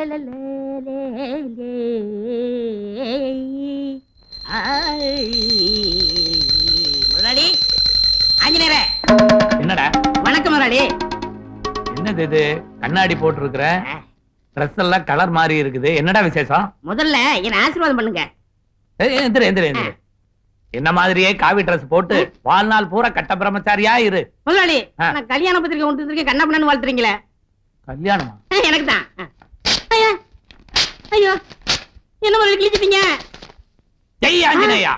முதலாளி ஆஞ்சநேயரே. என்னடா? வணக்கம் முதலாளி. என்னது இது? கண்ணாடி போட்டிருக்கிற, ட்ரெஸ் எல்லாம் கலர் மாறி இருக்குது. என்னடா விசேஷம்? முதல்ல என்ன ஆசீர்வாதம் பண்ணுங்க. என்ன மாதிரியே காவி ட்ரெஸ் போட்டு வாழ்நாள் பூரா கட்ட பிரம்மச்சாரியா இரு. முதலாளி நான் கல்யாண பத்திரிக்கை கொண்டு வந்திருக்கேன், கண்ணா பண்ணு வாழ்த்துறீங்களே. கல்யாணமா? எனக்கு தான். ஐயோ என்ன முதலாளி கிழிச்சிட்டீங்க? ஜெய் ஆஞ்சநேயா.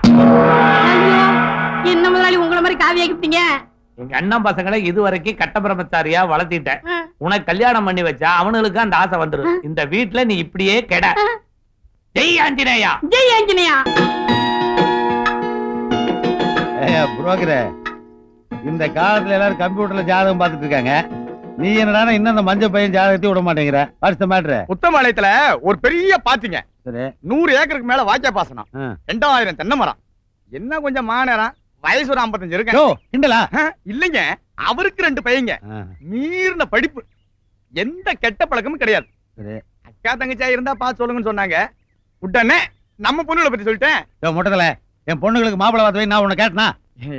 ஐயோ என்ன முதலாளி உங்களை மாதிரி காவி ஆக்கிட்டீங்க? எங்க அண்ணன் பசங்களை இதுவரைக்கும் கட்ட பிரம்மச்சாரியா வளர்த்திட்டேன். உனக்கு கல்யாணம் பண்ணி வச்சா அவனுக்கு அந்த ஆசை வந்துடும். இந்த வீட்டுல நீ இப்படியே கெட. ஜெய் ஆஞ்சநேயா. ஜெய் ஆஞ்சநேயா. புரோக்கரே, இந்த காலத்துல எல்லாரும் கம்ப்யூட்டர்ல ஜாதகம் பார்த்துட்டு இருக்காங்க. நீ என்னடா இன்னும் அந்த மஞ்சள் பையன் ஜாதகத்தையும் விட மாட்டேங்கிற? What's the matter? உத்தமபாளையத்துல ஒரு பெரிய பாத்தீங்க, சரி, 100 ஏக்கருக்கு மேல வாய்க்கா பாசனம், 2000 தென்னை மரம். என்ன கொஞ்சம் மாநேரம், வயசு ஒரு 55 இருக்கு. கிண்டலா? இல்லைங்க, அவருக்கு 2 பையங்க, மீறின படிப்பு, எந்த கெட்ட பழக்கமும் கிடையாது. அக்கா தங்கச்சியா இருந்தா பார்த்து சொல்லுங்கன்னு சொன்னாங்க. உடனே நம்ம பொண்ணுகளை பத்தி சொல்லிட்டேன். மொட்டத்துல என் பொண்ணுங்களுக்கு மாப்பிளை பார்த்து நான் உன்னை கேட்டனா?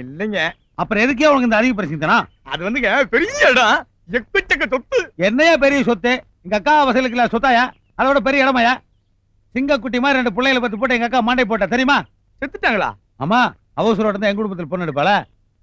இல்லைங்க. அப்புறம் எதுக்கே உனக்கு இந்த அதிக பிரச்சனை? அது வந்துங்க பெரிய இடம், எக்கச்சக்க சொத்து. என்னையா பெரிய சொத்து? எங்க அக்கா வசலுக்கு சொத்தாயா? அதோட பெரிய இடமாயா? சிங்கக்குட்டி மாதிரி 2 பிள்ளைகளை பத்தி போட்டு எங்க அக்கா மாண்டை போட்டா தெரியுமா? செத்துட்டாங்களா? ஆமா, அவசரம் இருந்தா எங்க குடும்பத்தில் பொண்ணு எடுப்பாள.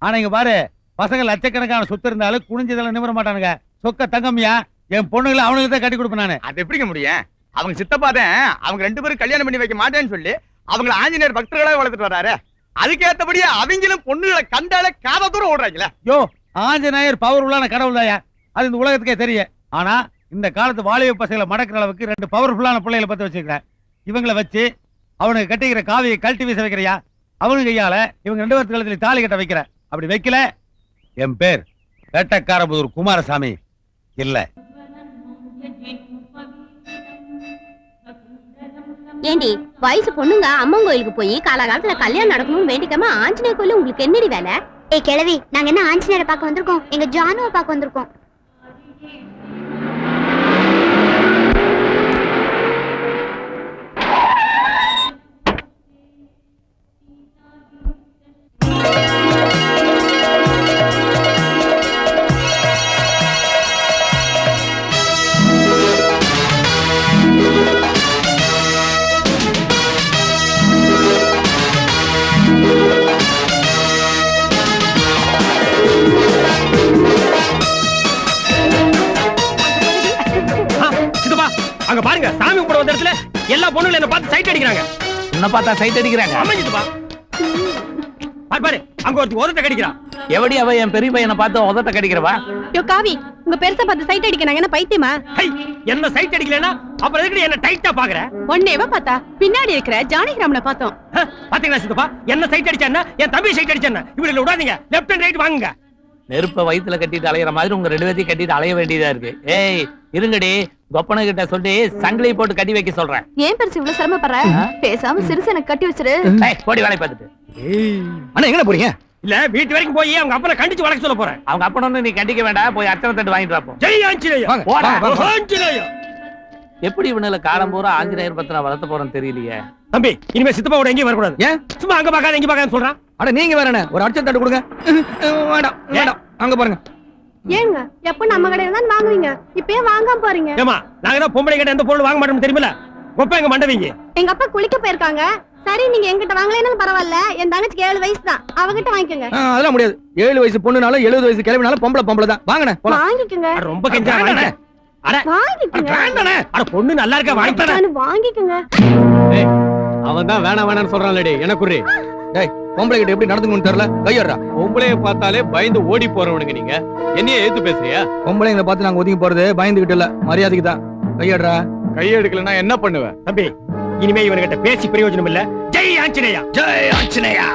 ஆனா இங்க பாரு, பசங்க லட்சக்கணக்கான சொத்து இருந்தாலும் குனிஞ்சதெல்லாம் நிமிர மாட்டானுங்க. சொக்க தங்கம்யா, என் பொண்ணுகளை அவனுக்கு தான் கட்டி கொடுப்பேன் நானு. அது எப்படிங்க முடியும்? அவங்க சித்தப்பாதான் அவங்க 2 பேரும் கல்யாணம் பண்ணி வைக்க மாட்டேன்னு சொல்லி அவங்களை ஆஞ்சநேயர் பக்தர்களாக வளர்த்துட்டு வர்றாரு. அதுக்கேற்றபடியே அவங்களும் பொண்ணுகளை கண்டாலே காத தூரம் ஓடுறாங்களே. யோ, ஆஞ்சநேயர் பவர் உள்ளான கடவுள் தாயா, அது இந்த உலகத்துக்கே தெரியும். ஆனா இந்த காலத்து வாலிப பசங்களை மடக்கிற அளவுக்கு 2 பவர்ஃபுல்லான பிள்ளைகளை பத்தி வச்சிருக்கிறேன். இவங்களை வச்சு அவனுக்கு கட்டிக்கிற காவியை கழட்டி வீச வைக்கிறியா? அவனுக்கு கையால இவங்க 2 பேருக்கு கழுத்துல தாலி கட்ட வைக்கிற. அப்படி வைக்கல, என் பேர் வேட்டக்காரபுதூர் குமாரசாமி இல்ல. ஏண்டி, வயசு பொண்ணுங்க அம்மன் கோயிலுக்கு போய் காலகாலத்துல கல்யாணம் நடக்கணும்னு வேண்டிக்காம ஆஞ்சநேய கோயில உங்களுக்கு என்னடி வேலை? ஏய் கிழவி, நாங்க என்ன ஆஞ்சநேயரை பார்க்க வந்திருக்கோம்? எங்க ஜானுவை பார்க்க வந்திருக்கோம். அங்க பாருங்க, சாமி கூட வந்த இடத்துல எல்லா பொண்ணுங்களும் என்ன பார்த்து சைட் அடிக்கிறாங்க. என்ன பார்த்தா சைட் அடிக்கிறாங்க? அமைஞ்சிட்டுப்பா பாரு, அங்க ஒருத்தி உதட்ட கடிக்கிறா. எவடி அவ என் பெரிய பையனை பார்த்து உதட்ட கடிக்கிறவா? யோ காவி, உங்க பெருசா பார்த்து சைட் அடிக்கிறாங்க, என்ன பைத்தியமா? என்ன சைட் அடிக்கலனா அப்புறம் எதுக்கு என்ன டைட்டா பாக்குற? ஒண்ணேவா பார்த்தா பின்னாடி இருக்கிற ஜானகிராமனை பார்த்தோம். பாத்தீங்களா சித்தப்பா, என்ன சைட் அடிச்சான்னா என் தம்பி சைட் அடிச்சான்னா? இவங்களை விடாதீங்க, லெஃப்ட் அண்ட் ரைட் வாங்குங்க. நெருப்ப வயித்துல கட்டிட்டு அலையிற மாதிரி உங்க 2 பேத்தையும் கட்டிட்டு அலைய வேண்டியதா இருக்கு. ஏய் இருங்கடி, கொப்பன கிட்ட சொல்லி சங்கிலி போட்டு கட்டி வைக்க சொல்றேன். ஏன் பெருசு இவ்வளவு சிரமப்படுற? பேசாம சிறுசு எனக்கு கட்டி வச்சிரு. போடி வேலை பார்த்துட்டு. அண்ணா எங்க போறீங்க? இல்ல வீட்டு வரைக்கும் போய் அவங்க அப்பனை கண்டிச்சு வளர்க்க சொல்ல போறேன். அவங்க அப்பனொன்னு நீ கண்டிக்க வேண்டாம், போய் அர்ச்சனை தட்டு வாங்கிட்டு வாப்போம். ஜெய் ஆஞ்சநேயா. ஆஞ்சநேயா. எப்படி இவனால காலம் பூரா ஆஞ்சநேயர் பத்திரம் வளர்த்த போறேன்னு தெரியலையே. தம்பி, இனிமே சித்தப்பாவோட எங்கேயும் வரக்கூடாது. ஏன் சும்மா அங்க பார்க்காத இங்க பார்க்காத சொல்றான்? அட நீங்க வேற என்ன, ஒரு அர்ச்சனை தட்டு கொடுங்க. வேண்டாம் வேண்டாம், அங்க பாருங்க. ஏங்க, எப்ப நம்ம கடையில தான் வாங்குவீங்க, இப்பயே வாங்காம போறீங்க? ஏமா, நாங்க தான் பொம்பளை கிட்ட எந்த பொருள் வாங்க மாட்டோம்னு தெரியுமில்ல. கொப்ப எங்க மண்டவீங்க. எங்க அப்பா குளிக்க போயிருக்காங்க. சரி, நீங்க எங்கிட்ட வாங்கலைனாலும் பரவாயில்ல, என் தங்கச்சிக்கு 7 வயசு தான், அவகிட்ட வாங்கிக்கோங்க. அதெல்லாம் முடியாது. 7 வயசு பொண்ணுனாலும் 70 வயசு கிழவினாலும் பொம்பளை தான். வாங்கண்ணே வாங்கிக்கோங்க. ரொம்ப கெஞ்சா வாங்கண்ணே. அட வாங்கிக்கோங்க. வேண்டானே. அட பொண்ணு நல்லா இருக்கா, வாங்கிட்டேன். வாங்கிக்கோங்க. அவன் தான் வேணாம் சொல்றான்லடி, எனக்கு டேய் பொம்பளை கிட்ட எப்படி நடந்துக்கணும்னு தெரியல, கையறா. பொம்பளைய பார்த்தாலே பயந்து ஓடி போறவனுங்க நீங்க, என்னைய ஏத்து பேசுறியா? பொம்பளைங்களை பார்த்து நாங்க ஒதுங்கி போறது பயந்துகிட்டு இல்ல, மரியாதைக்கு தான். கையறா. கையெடுக்கலன்னா என்ன பண்ணுவேன்? தம்பி, இனிமே இவன்கிட்ட பேசி பிரயோஜனம் இல்ல. ஜெய் ஆஞ்சநேயா. ஜெய் ஆஞ்சநேயா.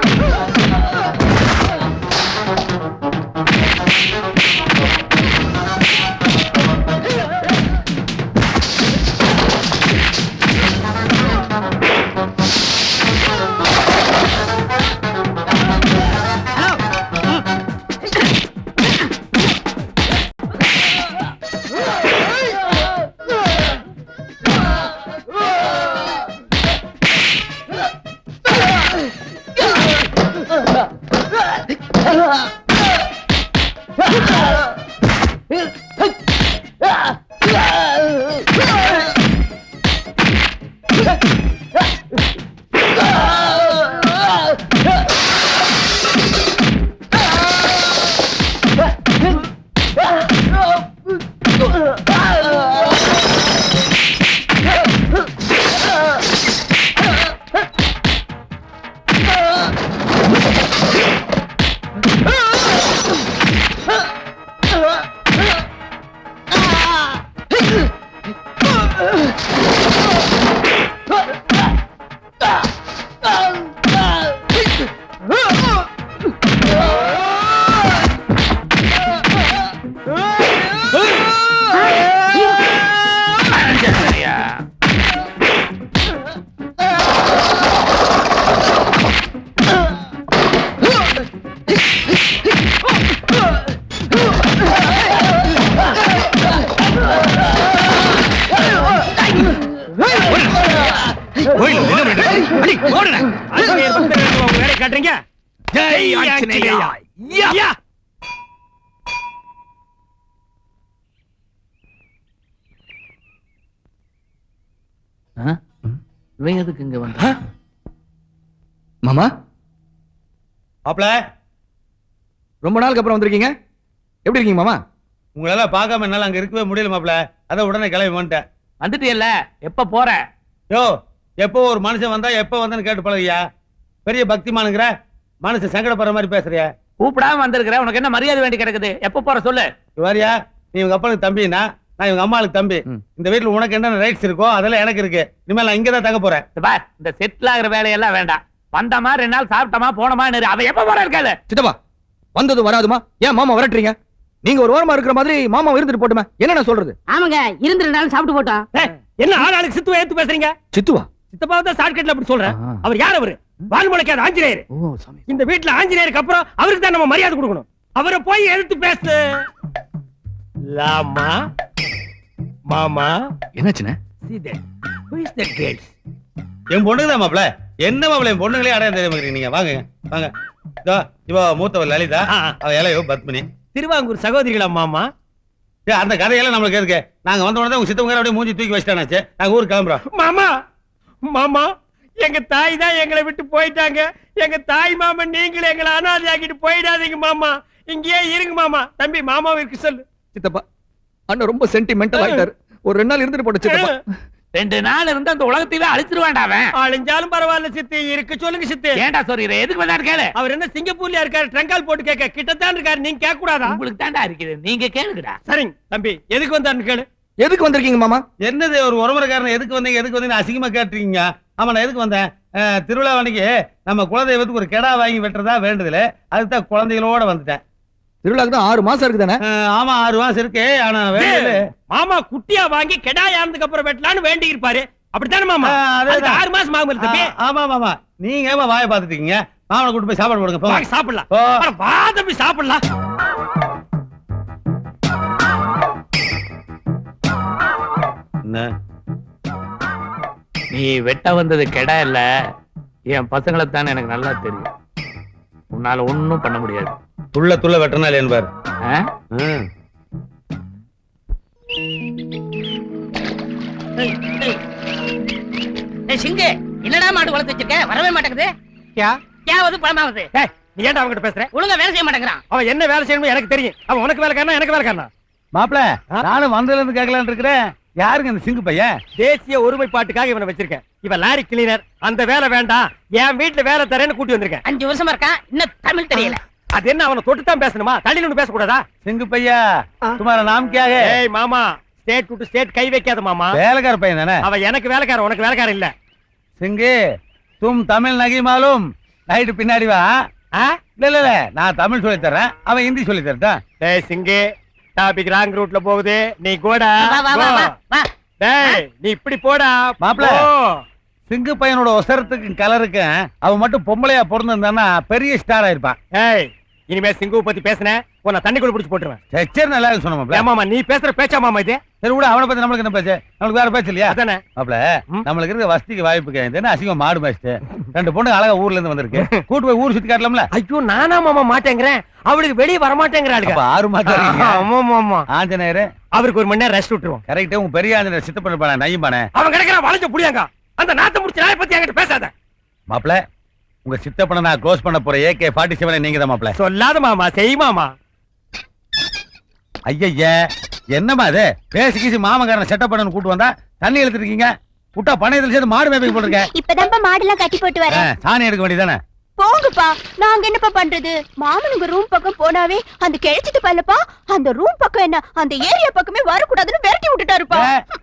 ஓடுடா. ஆஞ்சநேயர் பக்தர்கள் உங்க வேலையை காட்டுறீங்க. ஜெய் ஆஞ்சநேயா. யா. இவன் எதுக்கு இங்க வந்தா? மாமா மாப்ள ரொம்ப நாளுக்கு அப்புறம் வந்திருக்கீங்க. எப்படி இருக்கீங்க மாமா? உங்களெல்லாம் பார்க்காம என்னால அங்க இருக்கவே முடியல மாப்ள. அதான் உடனே கிளம்பி வந்துட்டேன். வந்துட்டியல்ல, எப்ப போற? யோ, எப்போ ஒரு மனுஷன் வந்தா எப்ப வந்தேன்னு கேட்டு பழகியா? பெரிய பக்திமானுங்கிற மனுஷன் சங்கடப்படுற மாதிரி பேசுறிய. கூப்பிடாம வந்திருக்கிற, உனக்கு என்ன மரியாதை வேண்டி கிடக்குது? எப்ப போற சொல்லு. வாரியா, நீ உங்க அப்பனுக்கு தம்பினா, நான் இவங்க அம்மாளுக்கு தம்பி. இந்த வீட்டுல உனக்கு என்ன ரைட்ஸ் இருக்கோ அதெல்லாம் எனக்கு இருக்கு. இனிமேல் நான் இங்கதான் தங்க போறேன். இந்த செட்டில் ஆகிற வேலையெல்லாம் வேண்டாம். வந்தமா 2 நாள் சாப்பிட்டமா போனமா. அவ எப்ப போற இருக்காது. சித்தப்பா வந்தது வராதுமா? ஏன் மாமா விரட்டுறீங்க? நீங்க ஒரு ஓரமா இருக்கிற மாதிரி மாமா இருந்துட்டு போட்டுமே. என்ன சொல்றது? ஆமாங்க, இருந்து 2 நாள் சாப்பிட்டு போட்டோம். என்ன ஆளாளுக்கு சித்துவா ஏத்து பேசுறீங்க? சித்துவா சித்தப்பா தான் ஷார்ட்கட்ல அப்படி சொல்றேன். அவர் யார்? அவரு வால்முளைக்காத ஆஞ்சநேயர். இந்த வீட்டுல ஆஞ்சநேயருக்கு அப்புறம் அவருக்கு தான் நம்ம மரியாதை கொடுக்கணும். அவரை போய் எடுத்து பேசு. லாமா மாமா என்னாச்சுண்ணே? see that who is that girls? என் பொண்ணுதான் மாப்ள. என்ன மாப்ள, என் பொண்ணுங்களே அடையாளம் தெரியாம நீங்க. வாங்க வாங்க. இதோ இவ மூத்தவள் லலிதா, அவ இளையவ பத்மினி. திருவாங்கூர் சகோதரிகளா மாமா? அந்த கதையெல்லாம் நம்மளுக்கு எதுக்கு? நாங்க வந்த உடனே உங்க சித்தவங்க அப்படியே மூஞ்சி தூக்கி வச்சிட்டானாச்சு. நாங்க ஊருக்கு கிளம்புறோம். மாமா மாமா எங்க தாய் தான் எங்களை விட்டு போயிட்டாங்க. எங்க தாய் மாமா நீங்களே எங்களை அனாதை ஆக்கிட்டு போயிடாதீங்க மாமா. இங்கேயே இருங்க மாமா. தம்பி மாமாவிற்கு சொல்லு. சித்தப்பா அண்ணன் ரொம்ப சென்டிமெண்டல் ஆயிட்டாரு. ஒரு 2 நாள் இருந்துட்டு போட்டு சித்தப்பா. 2 நாள் இருந்து அந்த உலகத்தையே அழிச்சிருவான்டா அவன். அழிஞ்சாலும் பரவாயில்ல சித்தி, இருக்க சொல்லுங்க சித்தி. ஏன்டா சொல்றீங்க? எதுக்கு வந்தாரு கேளு. அவர் என்ன சிங்கப்பூர்ல இருக்காரு, ட்ரங்கால் போட்டு கேட்க கிட்டத்தான் இருக்காரு. நீங்க கேட்க கூடாதா? உங்களுக்கு தாண்டா இருக்குது, நீங்க கேளுங்கடா. சரிங்க தம்பி, எதுக்கு வந்தாருன்னு கேளு. எதுக்கு வந்திருக்கீங்க மாமா? என்னது ஒரு உறமுறைக்காரன் எதுக்கு வந்தீங்க அசிங்கமா கேட்டுருக்கீங்க. ஆமா, நான் எதுக்கு வந்தேன்? திருவிழா அன்னைக்கு நம்ம குலதெய்வத்துக்கு ஒரு கெடா வாங்கி வெட்டுறதா வேண்டுதல. அதுதான் குழந்தைகளோட வந்துட்டேன். திருவிழாக்கு தான் 6 மாசம் இருக்குதானே? ஆமா, 6 மாசம் இருக்கு. ஆனா மாமா குட்டியா வாங்கி கெடா யாருந்துக்கு அப்புறம் வெட்டலான்னு வேண்டி இருப்பாரு. அப்படித்தானே மாமா? அதுக்கு 6 மாசம் ஆகும் தம்பி. ஆமா மாமா, நீங்க ஏமா வாயை பாத்துட்டீங்க. மாமனை கூட்டு போய் சாப்பாடு போடுங்க. வாங்க சாப்பிடலாம். வா தம்பி சாப்பிடலாம். நீ வெட்ட வந்தது கெடா இல்ல, என் பசங்களை தானே எனக்கு நல்லா தெரியும். உன்னால ஒண்ணும் பண்ண முடியாது. துள்ள துள்ள வெட்டனால என்பார். சிங்கு, என்னடா மாடு வளர்த்து வச்சிருக்க? வரவே மாட்டேங்குது. கேவது பழமாவது. நீ ஏன்டா அவங்கிட்ட பேசுற? ஒழுங்கா வேலை செய்ய மாட்டேங்கிறான். அவன் என்ன வேலை செய்யணும் எனக்கு தெரியும். அவன் உனக்கு வேலைக்காரனா எனக்கு வேலைக்காரனா? மாப்பிள, நானும் வந்ததுல இருந்து கேட்கலான்னு இருக்கிறேன். யாருங்க இந்த சிங்கு பையன்? தேசிய ஒருமைப்பாட்டுக்காக இவனை வச்சிருக்கேன். இவன் லாரி கிளீனர். அந்த வேலை வேண்டாம், என் வீட்டுல வேலை தரேன்னு கூட்டி வந்திருக்கேன். 5 வருஷமா இருக்கான், இன்னும் தமிழ் தெரியல. அது என்ன அவனை தொட்டு தான் பேசணுமா? தள்ளி நின்னு பேசக்கூடாதா? சிங்கு பையா, तुम्हारा नाम क्या है? ஏய் மாமா, ஸ்டேட் டு ஸ்டேட் கை வைக்காத மாமா. வேலைக்கார பையன் தானே? அவன் எனக்கு வேலைக்காரன், உனக்கு வேலைக்காரன் இல்ல. சிங்கு, तुम தமிழ் நகி மாலும். நைட்டு பின்னாடி வா. இல்ல நான் தமிழ் சொல்லி தரேன், அவன் ஹிந்தி சொல்லி தரட்டா? டேய் சிங்கு, டாபிக் ராங் ரூட்ல போகுது. நீ கோடா. வா வா வா வா வா. டேய் நீ இப்படி போடா. மாப்ள, சிங்கு பையனோட ஒசரத்துக்கு கலருக்கு அவன் மட்டும் பொம்பளையா பிறந்திருந்தான்னா பெரிய ஸ்டார் ஆயிருப்பான். ஏய் இனிமே சிங்குவை பத்தி பேசுனேன், உன்னை தண்ணிக்குள்ள புடிச்சு போட்டுருவேன். சரி, நல்லா சொன்ன மாப்ள. மாமா நீ பேசுற பேச்சா மாமா இது? சரி விட, அவனை பத்தி நம்மளுக்கு என்ன பேச்சு? நம்மளுக்கு வேற பேச்சு இல்லையா? அதானே மாப்ள, நம்மளுக்கு இருக்க வசதிக்கு வாய்ப்பு என்ன அசிங்கம் மாடு மேய்ச்சிட்டு 2 பொண்ணு அழகா ஊர்ல இருந்து வந்திருக்கு. கூட்டு போய் ஊர் சுத்தி காட்டலாம்ல? ஐயோ நானா மாமா மாட்டேங்கிறேன். அவளுக்கு வெளியே வர மாட்டேங்கிறாளுங்க. 6 மாசம். ஆமா மாமா. ஆஞ்சநேயர் அவருக்கு 1 மணி நேரம் ரெஸ்ட் விட்டுருவோம். கரெக்ட். உங்க பெரிய ஆஞ்சநேயர் சித்தப்பண்ண பானே நையும்பானே. அவன் கிடைக்கிறான் வளைஞ்ச புடியாங்க. அந்த நாத்த முடிச்ச நாயை பத்தி என்கிட்ட பேசாத. மாப்ள, உங்க சித்தப்பனை நான் க்ளோஸ் பண்ண போற AK-47 நீங்க தான் மாப்ள. சொல்லாத மாமா, செய் மாமா. ஐயய்ய, என்னமா இது? பேசி கீசி மாமங்காரனை செட்டப் பண்ணு கூட்டு வந்தா தண்ணி எடுத்துட்டு இருக்கீங்க. புட்டா பணையத்துல சேர்ந்து மாடு மேய்க்க போட்டுருக்கேன். இப்பதான்ப்பா மாடெல்லாம் கட்டி போட்டு வரேன். சாணி எடுக்க வேண்டியதானே? போங்கப்பா, நாங்க என்னப்பா பண்றது? மாமனுங்க ரூம் பக்கம் போனாவே அந்த கிழச்சிட்டு பல்லப்பா, அந்த ரூம் பக்கம் என்ன அந்த ஏரியா பக்கமே வரக்கூடாதுன்னு விரட்டி விட்டுட்டாருப்பா.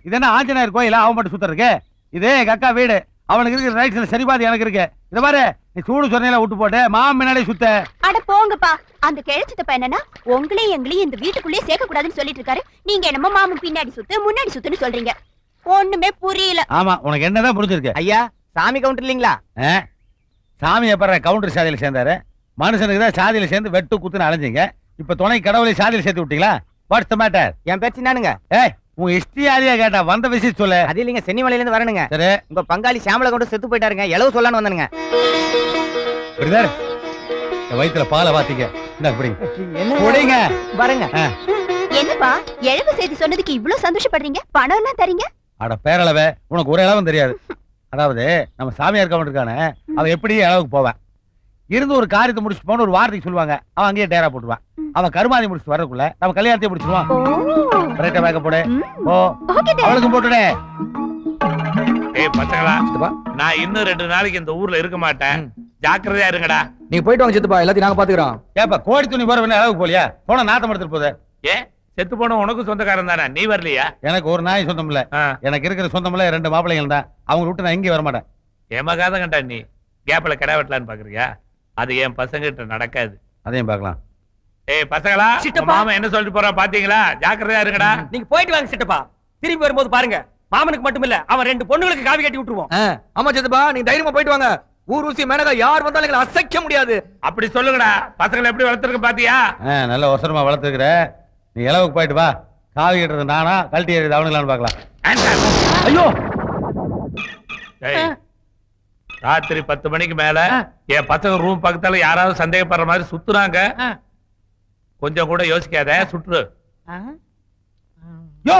இது என்ன ஆஞ்சநேயர் கோயிலா அவன் மட்டும் சுத்த இருக்கு? இதே எங்க அக்கா வீடு. அவனுக்கு இருக்கிற ரைட்ஸ்ல சரிபாதி எனக்கு இருக்கு. இத பாரு, நீ சூடு சொன்னையில விட்டு போட்டு மாமன் முன்னாடி சுத்த. அட போங்கப்பா, அந்த கிழச்சிட்டு பையனா உங்களையும் எங்களையும் இந்த வீட்டுக்குள்ளேயே சேர்க்க கூடாதுன்னு சொல்லிட்டு இருக்காரு. நீங்க என்னமோ மாமன் பின்னாடி சுத்து முன்னாடி சுத்துன்னு சொல்றீங்க. ஒண்ணுமே புரியல. ஆமா, உனக்கு என்னதான் புரிஞ்சிருக்கு? ஐயா சாமி கவுண்டர் இல்லீங்களா? சாமி எப்பற கவுண்டர் சாதியில சேர்ந்தாரு? மனுஷனுக்கு தான் சாதியில சேர்ந்து வெட்டு குத்துன்னு அலைஞ்சீங்க. இப்ப துணை கடவுளை சாதியில சேர்த்து விட்டீங்களா? What's the matter? என் பேச்சு நானுங்க. ஏய், உன் இஷ்டியாரியா கேட்டா வந்த விஷயம் சொல்லு. அது இல்லைங்க, சென்னிமலையில இருந்து வரணுங்க. சரி உங்க பங்காளி சாமலை கொண்டு செத்து போயிட்டாருங்க. எளவு சொல்லலான்னு வந்தனுங்க. பிரதர், இந்த வயித்துல பாலை வாத்திக்க. இந்த என்ன குடிங்க. பாருங்க. என்னப்பா எழுவு செய்தி சொன்னதுக்கு இவ்ளோ சந்தோஷப்படுறீங்க? பணம் எல்லாம் தரீங்க? அட பேரளவே, உனக்கு ஒரு அளவும் தெரியாது. அதாவது நம்ம சாமியார் கவுண்ட் இருக்கானே, அவன் எப்படி அளவுக்கு போவான். இருந்து ஒரு காரியத்தை முடிச்சுட்டு போன ஒரு வார்த்தைக்கு சொல்லுவாங்க, அவன் அங்கேயே டேரா போட்டுருவான். அவன் கருமாதி முடிச்சுட்டு வரக்குள்ள நம்ம கல்யாணத்தை முடிச்சிருவான். ரைட்டா பேக்க போடு. ஓ அவளுக்கும் போட்டுடே. ஏய் பசங்களா, நான் இன்னும் 2 நாளைக்கு இந்த ஊர்ல இருக்க மாட்டேன். ஜாக்கிரதையா இருங்கடா. நீங்க போயிட்டு வாங்க சித்தப்பா, எல்லாத்தையும் நாங்க பாத்துக்கிறோம். ஏப்பா கோடி துணி போற வேணா அளவுக்கு போலியா? போன நாத்தம் எடுத்துட்டு போகுது. ஏன் செத்து போன உனக்கு சொந்தக்காரன் தானே, நீ வரலையா? எனக்கு ஒரு நாய் சொந்தம் இல்ல. எனக்கு இருக்கிற சொந்தம் இல்ல 2 மாப்பிள்ளைகள் தான். அவங்க விட்டு நான் எங்கேயும் வர மாட்டேன். ஏமாகாத கண்டா நீ கேப்ல கடை வெட்டலான்னு பாக்குறியா? அது என் பசங்க கிட்ட நடக்காது. அதையும் பார்க்கலாம். ஏய் பசங்களா, சித்தப்பா. மாமா என்ன சொல்லிட்டு போறான் பாத்தீங்களா? ஜாக்கிரதையா இருங்கடா. நீங்க போயிட்டு வாங்க சித்தப்பா. திரும்பி வரும்போது பாருங்க, மாமனுக்கு மட்டும் இல்ல அவன் 2 பொண்ணுங்களுக்கு காவி கட்டி விட்டுருவோம். ஆமா சித்தப்பா, நீங்க தைரியமா போயிட்டு வாங்க. ஊர் ஊசி மேனகா யார் வந்தாலும் எங்களை அசைக்க முடியாது. அப்படி சொல்லுங்கடா. பசங்களை எப்படி வளர்த்துருக்க பாத்தியா? நல்ல அவசரமா வளர்த்துக்கிற. நீ இளவுக்கு போயிட்டு வா. காவி கட்டுறது நானா, கழட்டி ஏறிது அவனுங்களான்னு பார்க்கலாம். ஐயோ, ஏய், ராத்திரி 10 மணிக்கு மேல என் பசங்க ரூம் பக்கத்துல யாராவது சந்தேகப்படுற மாதிரி சுத்துறாங்க, கொஞ்சம் கூட யோசிக்காத, சுற்று. யோ,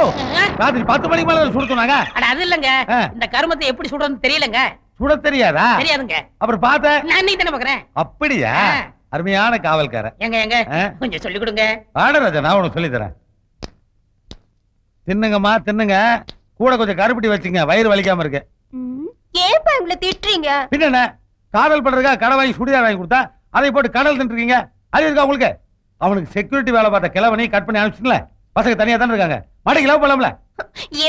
ராத்திரி 10 மணிக்கு மேல சுடுறாங்க. அட அது இல்லங்க, இந்த கருமத்தை எப்படி சுடுறதுன்னு தெரியலங்க. சுட தெரியாதா? தெரியாதுங்க. அப்புறம் பார்த்த நான் இன்னைக்கு தானே பாக்குறேன். அப்படியா? அருமையான காவல்காரன். எங்க கொஞ்சம் சொல்லி கொடுங்க. ஆடராஜா, நான் உனக்கு சொல்லி தரேன். தின்னுங்கம்மா தின்னுங்க, கூட கொஞ்சம் கருப்பட்டி வச்சுங்க, வயிறு வலிக்காம இருக்கு. ஏன்பா உங்களை திட்டுறீங்க? பின்ன காதல் பண்றதுக்கா கடை வாங்கி சுடிதார் வாங்கி கொடுத்தா அதை போட்டு கடல் தின்னுருக்கீங்க. அது இருக்கா உங்களுக்கு? அவனுக்கு செக்யூரிட்டி வேலை பார்த்த கிழவனி கட் பண்ணி அனுப்பிச்சுல. பசங்க தனியா தானே இருக்காங்க. மாடிக்கு லவ் பண்ணலாம்ல.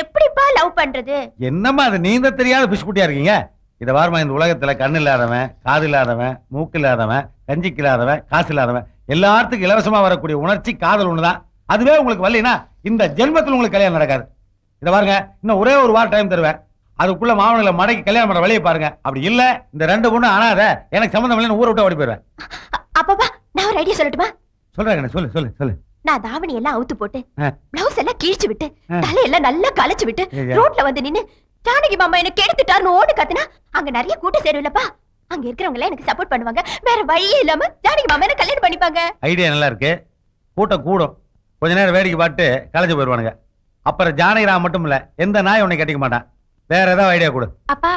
எப்படிப்பா லவ் பண்றது? என்னம்மா அது நீந்த தெரியாத பிஸ்குட்டியா இருக்கீங்க. இத வாரமா, இந்த உலகத்துல கண்ணு இல்லாதவன், காது இல்லாதவன், மூக்கு இல்லாதவன், கஞ்சிக்கு இல்லாதவன், காசு இல்லாதவன், எல்லாத்துக்கும் இலவசமா வரக்கூடிய உணர்ச்சி காதல் ஒண்ணுதான். அதுவே உங்களுக்கு வரலைன்னா இந்த ஜென்மத்தில் உங்களுக்கு கல்யாணம் நடக்காது. இத பாருங்க, இன்னும் ஒரே ஒரு வாரம் டைம் தருவேன். அதுக்குள்ள மாவனங்களை மடக்கி கல்யாணம் பண்ற வழியை பாருங்க. அப்படி இல்ல இந்த 2 பொண்ணு ஆனாத எனக்கு சம்பந்தம் இல்லைன்னு ஊரை விட்டு ஓடி போயிருவேன். அப்பப்பா, நான் ஒரு ஐடியா சொல்லட்டுமா? சொல்றேன், சொல்லு சொல்லு சொல்லு. நான் தாவணி எல்லாம் அவுத்து போட்டு, ஆ. பிளவுஸ் எல்லாம் கிழிச்சு விட்டு, தலையெல்லாம் நல்லா கலைச்சு விட்டு, ஐயா. ரோட்ல வந்து நின்னு ஜானகி மாமா என்ன கெடுத்துட்டாருன்னு ஓடு கத்துனா, அங்க நிறைய கூட்டம் சேரும்லப்பா. அங்க இருக்கிறவங்க எல்லாம் எனக்கு சப்போர்ட் பண்ணுவாங்க. வேற வழியே இல்லாம ஜானகி மாமா என்ன கல்யாணம் பண்ணிப்பாங்க. ஐடியா நல்லா இருக்கு. கூட்டம் கூடும், கொஞ்ச நேரம் வேடிக்கை பார்த்து கலைஞ்சு போயிருவானுங்க. அப்புறம் ஜானகிராம் மட்டும் இல்ல, எந்த நாய் உன்னை கட்டிக்க மாட்டான். வேற ஏதாவது ஐடியா கொடு. அப்பா,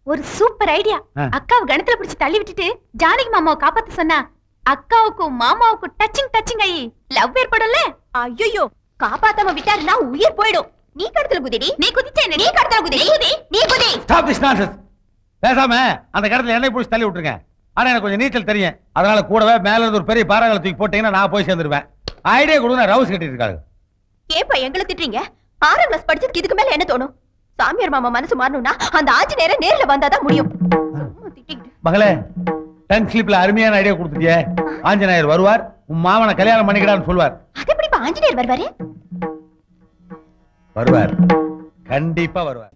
ஒரு சூப்பர் ஐடியா. ஆ. அக்காவை கணத்துல பிடிச்சு தள்ளி விட்டுட்டு ஜானகி மாமாவை காப்பாத்த சொன்னா அக்காவுக்கும் மாமாவுக்கும் டச்சிங் ஆகி லவ் ஏற்படும்ல. ஐயோ, காப்பாத்தாம விட்டாருன்னா உயிர் போயிடும். நீ கடத்தல குதிடி. நீ குதிச்சே, நீ கடத்தல குதிடி. நீ குதி. Stop this nonsense. பேசாம அந்த கடத்துல என்னை பிடிச்சி தள்ளி விட்டுருங்க. ஆனா எனக்கு கொஞ்சம் நீச்சல் தெரியும். அதனால கூடவே மேல இருந்து ஒரு பெரிய பாறாங்களை தூக்கி போட்டீங்கன்னா நான் போய் சேர்ந்துருவேன். ஐடியா கொடுங்க. ரவுஸ் கட்டிட்டு இருக்காங்க. ஏப்பா எங்களை திட்டுறீங்க? 6ஆம் கிளாஸ் படிச்சதுக்கு இதுக்கு மேல என்ன தோணும்? சாமியார் மாமா மனசு மாறணும்னா அந்த ஆஞ்சநேயரை நேர்ல வந்தாதான் முடியும். சும்மா திட்டிக்கிட்டு. மகளே, 10 ஸ்லிப்ல அருமையான ஐடியா கொடுத்துட்டியே. ஆஞ்சநேயர் வருவார், உன் மாமனை கல்யாணம் பண்ணிக்கிடான்னு சொல்வார். அது எப்படிப்பா ஆஞ்சநேயர் வருவாரு? வருவார், கண்டிப்பா வருவார்.